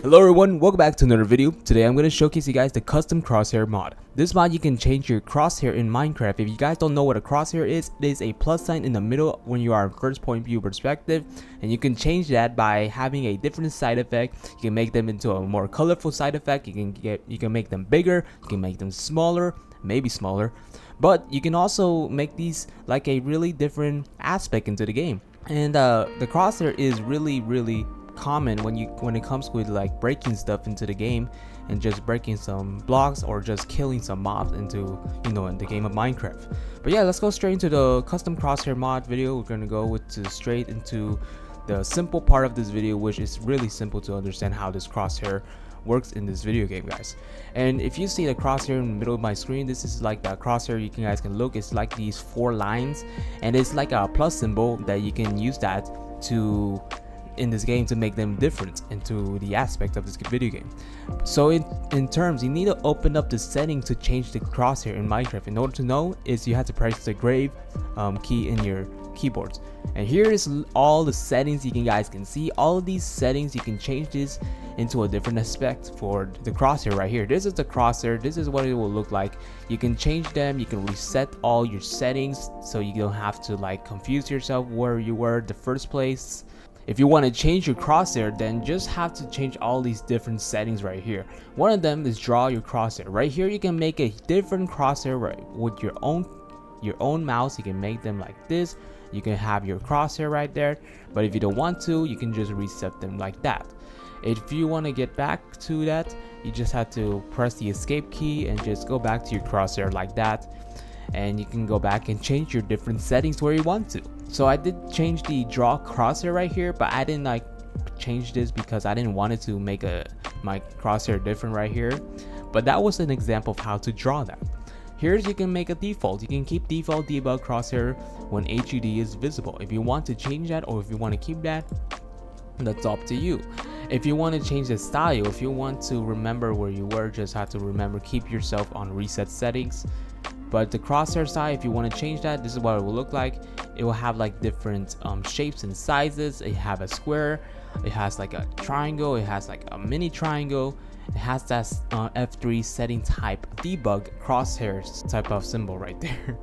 Hello everyone, welcome back to another video. Today I'm going to showcase you guys the Custom Crosshair mod. This mod you can change your crosshair in Minecraft. If you guys don't know what a crosshair is, it is a plus sign in the middle when you are in first point view perspective, and you can change that by having a different side effect. You can make them into a more colorful side effect. You can make them bigger, you can make them smaller, maybe smaller, but you can also make these like a really different aspect into the game. And the crosshair is really common when it comes with like breaking stuff into the game and just breaking some blocks or just killing some mobs into in the game of Minecraft. But yeah, let's go straight into the custom crosshair mod video. We're gonna go straight into the simple part of this video, which is really simple to understand how this crosshair works in this video game, guys. And if you see the crosshair in the middle of my screen, this is like the crosshair. You guys can look, it's like these 4 lines, and it's like a plus symbol that you can use that to in this game to make them different into the aspect of this video game. So in terms, you need to open up the settings to change the crosshair in Minecraft. In order to know is you have to press the grave key in your keyboards, and here is all the settings. You guys can see all of these settings. You can change this into a different aspect for the crosshair right here. This is the crosshair. This is what it will look like. You can change them. You can reset all your settings so you don't have to like confuse yourself where you were the first place. If you want to change your crosshair, then just have to change all these different settings right here. One of them is draw your crosshair. Right here you can make a different crosshair right with your own mouse. You can make them like this. You can have your crosshair right there, but if you don't want to, you can just reset them like that. If you want to get back to that, you just have to press the escape key and just go back to your crosshair like that, and you can go back and change your different settings where you want to. So I did change the draw crosshair right here, but I didn't like change this because I didn't want it to make my crosshair different right here. But that was an example of how to draw that. Here's you can make a default. You can keep default debug crosshair when HUD is visible. If you want to change that or if you want to keep that, that's up to you. If you want to change the style, if you want to remember where you were, just have to remember keep yourself on reset settings. But the crosshair style, if you want to change that, this is what it will look like. It will have like different shapes and sizes. It have a square, it has like a triangle, it has like a mini triangle, it has that F3 setting type debug crosshairs type of symbol right there.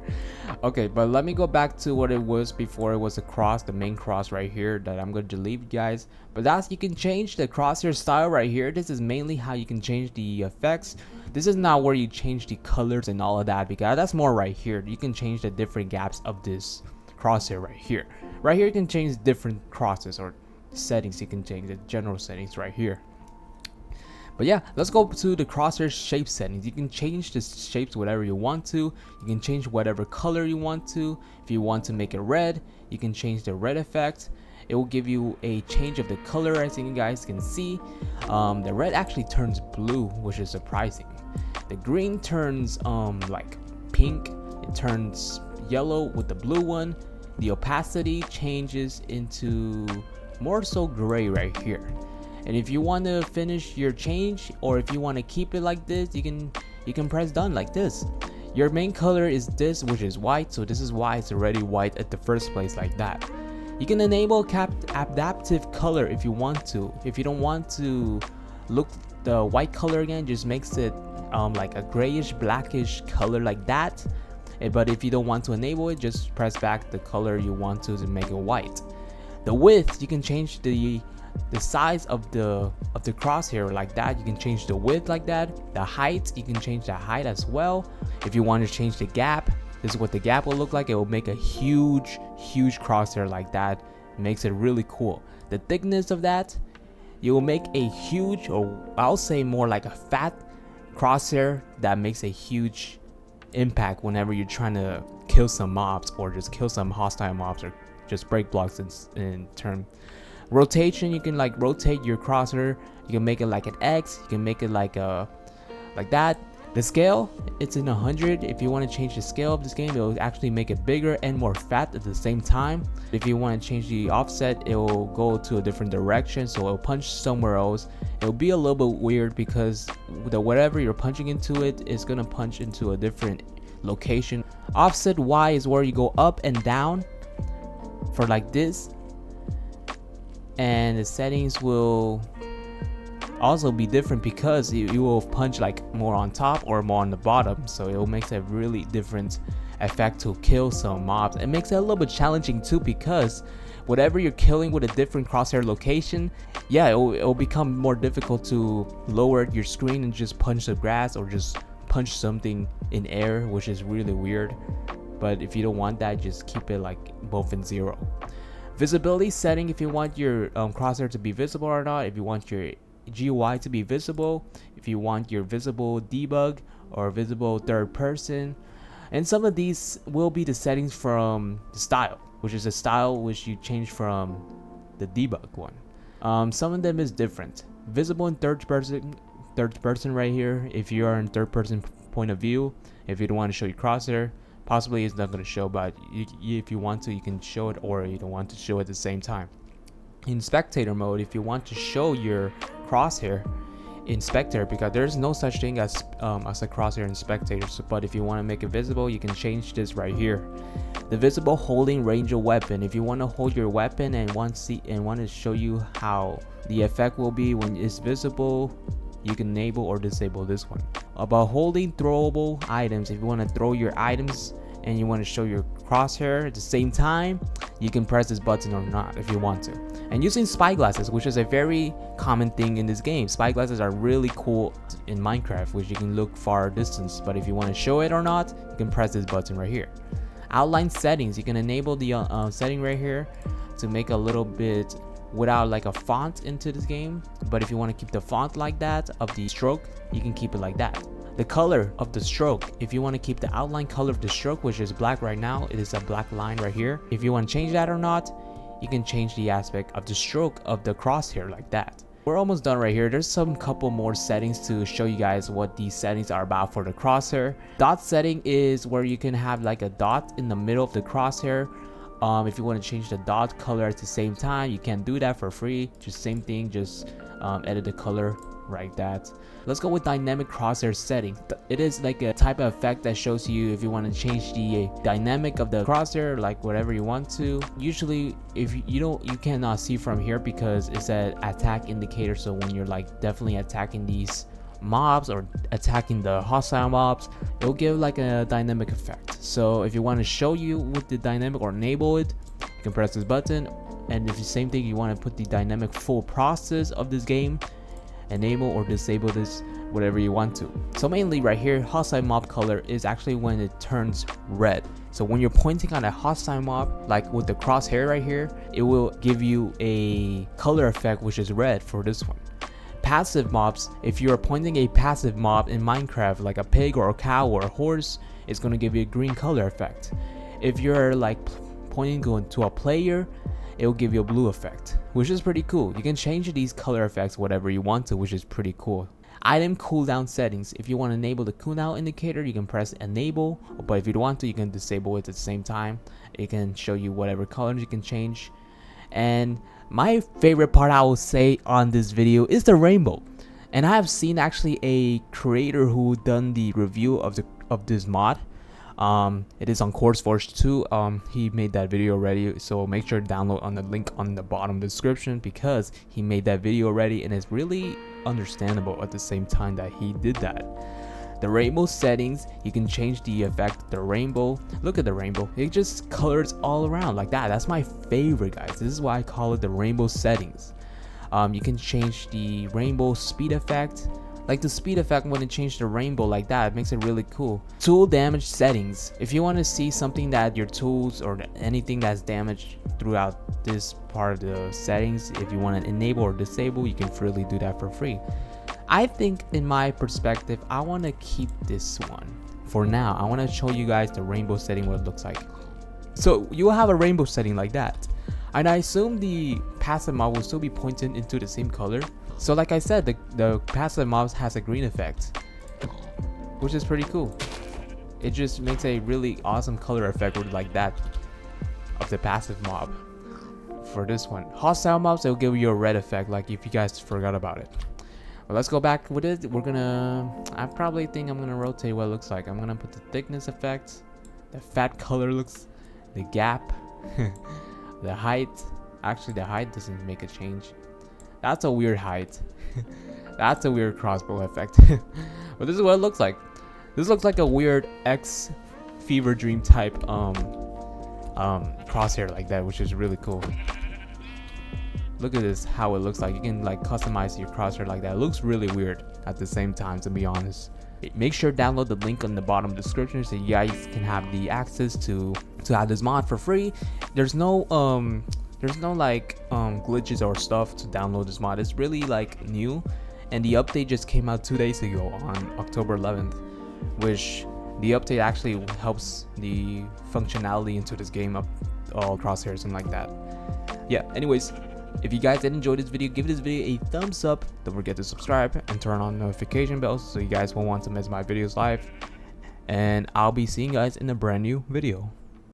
Okay, but let me go back to what it was before. It was a cross, the main cross right here that I'm going to delete, guys. But that's, you can change the crosshair style right here. This is mainly how you can change the effects. This is not where you change the colors and all of that, because that's more right here. You can change the different gaps of this crosshair right here. Right here you can change different crosses or settings. You can change the general settings right here. But yeah, let's go to the crosshair shape settings. You can change the shapes whatever you want to. You can change whatever color you want to. If you want to make it red, you can change the red effect. It will give you a change of the color, as you guys can see. The red actually turns blue, which is surprising. The green turns like pink. It turns yellow with the blue one. The opacity changes into more so gray right here. And if you want to finish your change, or if you want to keep it like this, you can press done like this. Your main color is this, which is white, so this is why it's already white at the first place like that. You can enable adaptive color if you want to. If you don't want to look the white color again, just makes it like a grayish blackish color like that. But if you don't want to enable it, just press back the color you want to make it white. The width, you can change the size of the crosshair like that. You can change the width like that. The height, you can change the height as well. If you want to change the gap, this is what the gap will look like. It will make a huge crosshair like that. It makes it really cool. The thickness of that, you will make a huge, or I'll say more like a fat crosshair that makes a huge impact whenever you're trying to kill some mobs or just kill some hostile mobs or just break blocks in turn. Rotation, you can like rotate your crosshair. You can make it like an X. You can make it like that. The scale, it's in 100. If you want to change the scale of this game, it will actually make it bigger and more fat at the same time. If you want to change the offset, it will go to a different direction, so it'll punch somewhere else. It'll be a little bit weird because whatever you're punching into it is gonna punch into a different location. Offset Y is where you go up and down for like this, and the settings will also be different because you will punch like more on top or more on the bottom, so it will make a really different effect to kill some mobs. It makes it a little bit challenging too, because whatever you're killing with a different crosshair location, yeah, it will become more difficult to lower your screen and just punch the grass or just punch something in air, which is really weird. But if you don't want that, just keep it like both in 0. Visibility setting, if you want your crosshair to be visible or not, if you want your GUI to be visible, if you want your visible debug or visible third person. And some of these will be the settings from the style, which is a style which you change from the debug one. Some of them is different. Visible in third person right here. If you are in third person point of view, if you don't want to show your crosshair, possibly it's not going to show, but if you want to, you can show it, or you don't want to show it at the same time. In spectator mode, if you want to show your crosshair in spectator, because there's no such thing as a crosshair in spectator, but if you want to make it visible, you can change this right here. The visible holding range of weapon, if you want to hold your weapon and want to show you how the effect will be when it's visible, you can enable or disable this one. About holding throwable items, if you want to throw your items and you want to show your crosshair at the same time, you can press this button or not if you want to. And using spy glasses, which is a very common thing in this game. Spy glasses are really cool in Minecraft, which you can look far distance, but if you want to show it or not, you can press this button right here. Outline settings, you can enable the setting right here to make a little bit without like a font into this game, but if you want to keep the font like that of the stroke, you can keep it like that. The color of the stroke, if you want to keep the outline color of the stroke, which is black right now, it is a black line right here. If you want to change that or not, you can change the aspect of the stroke of the crosshair like that. We're almost done right here. There's some couple more settings to show you guys what these settings are about for the crosshair. Dot setting is where you can have like a dot in the middle of the crosshair. If you want to change the dot color at the same time, you can do that for free. Just same thing, just edit the color like that. Let's go with dynamic crosshair setting. It is like a type of effect that shows you if you want to change the dynamic of the crosshair, like whatever you want to. Usually if you cannot see from here because it's an attack indicator, so when you're like definitely attacking these mobs or attacking the hostile mobs, it'll give like a dynamic effect. So if you want to show you with the dynamic or enable it, you can press this button. And if the same thing, you want to put the dynamic full process of this game, enable or disable this, whatever you want to. So mainly right here, hostile mob color is actually when it turns red. So when you're pointing on a hostile mob, like with the crosshair right here, it will give you a color effect which is red for this one. Passive mobs, if you're pointing a passive mob in Minecraft like a pig or a cow or a horse, it's going to give you a green color effect. If you're like pointing to a player, it will give you a blue effect, which is pretty cool. You can change these color effects whatever you want to, which is pretty cool. Item cooldown settings, if you want to enable the cooldown indicator, you can press enable, but if you don't want to, you can disable it at the same time. It can show you whatever colors you can change. And my favorite part I will say on this video is the rainbow. And I have seen actually a creator who done the review of this mod. It is on CourseForge 2. He made that video already, so make sure to download on the link on the bottom of the description, because he made that video already and it's really understandable at the same time that he did that. The rainbow settings, you can change the effect of the rainbow. Look at the rainbow, it just colors all around like that. That's my favorite, guys. This is why I call it the rainbow settings. You can change the rainbow speed effect. Like the speed effect when it changed the rainbow like that, it makes it really cool. Tool damage settings, if you want to see something that your tools or anything that's damaged throughout this part of the settings, if you want to enable or disable, you can freely do that for free. I think in my perspective, I want to keep this one for now. I want to show you guys the rainbow setting, what it looks like. So you will have a rainbow setting like that, and I assume the passive mob will still be pointing into the same color. So like I said, the passive mobs has a green effect, which is pretty cool. It just makes a really awesome color effect with like that of the passive mob. For this one, hostile mobs, it'll give you a red effect, like if you guys forgot about it. Well, let's go back with it. I probably think I'm gonna rotate what it looks like. I'm gonna put the thickness effect, the fat color looks, the gap, the height. Actually, the height doesn't make a change. That's a weird height. That's a weird crossbow effect. But this is what it looks like. This looks like a weird X Fever Dream type crosshair like that, which is really cool. Look at this, how it looks like. You can like customize your crosshair like that. It looks really weird at the same time, to be honest. Make sure to download the link on the bottom description so you guys can have the access to have this mod for free. There's no like glitches or stuff to download this mod. It's really like new, and the update just came out 2 days ago on October 11th, which the update actually helps the functionality into this game of all crosshairs and like that. Yeah, anyways, if you guys did enjoy this video, give this video a thumbs up. Don't forget to subscribe and turn on notification bells so you guys won't want to miss my videos live. And I'll be seeing you guys in a brand new video.